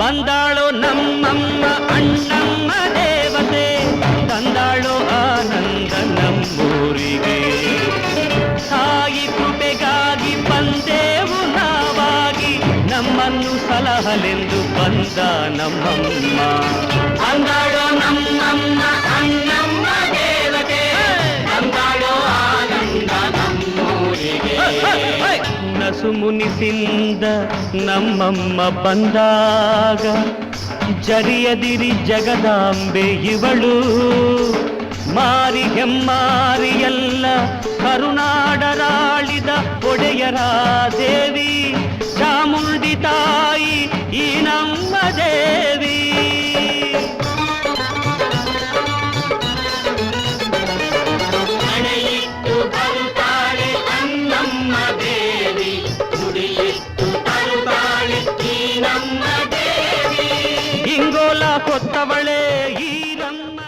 ಬಂದಾಳೋ ನಮ್ಮಮ್ಮ ಅಣ್ಣಮ್ಮ ದೇವತೆ, ತಂದಾಳೋ ಆನಂದ ನಮ್ಮೂರಿಗೆ. ತಾಯಿ ಕೃಪೆಗಾಗಿ ಬಂದೆವು ನಾವಾಗಿ, ನಮ್ಮನ್ನು ಸಲಹಲೆಂದು ಬಂದ ನಮ್ಮಮ್ಮ. ಬಂದಾಳೋ ನಮ್ಮಮ್ಮ ಅಣ್ಣಮ್ಮ ದೇವತೆ, ತಂದಾಳೋ ಆನಂದ ನಮ್ಮೂರಿಗೆ. ನಸು ಮುನಿಸಿಂದ ನಮ್ಮಮ್ಮ ಬಂದಾಗ, ಜರಿಯದಿರಿ ಜಗದಾಂಬೆ ಇವಳು. ಮಾರಿ ಹೆಮ್ಮಾರಿಯಲ್ಲ ಕರುನಾಡರಾಳಿದ ಒಡೆಯರ ದೇವಿ, ಚಾಮುಂಡಿ ತಾಯಿ ಈ ನಮ್ಮ ದೇವಿ. ಹಣೆಯಿಟ್ಟು ಬರುತ್ತಾಳೆ ಅನ್ನಮ್ಮ ದೇವಿ, ನುಡಿಯಿಟ್ಟು ತರುತ್ತಾಳೆ ಈ ನಮ್ಮ ದೇವಿ. ಇಂಗೋಲ ಕೊತ್ತವಳೆ ಈ ನಮ್ಮ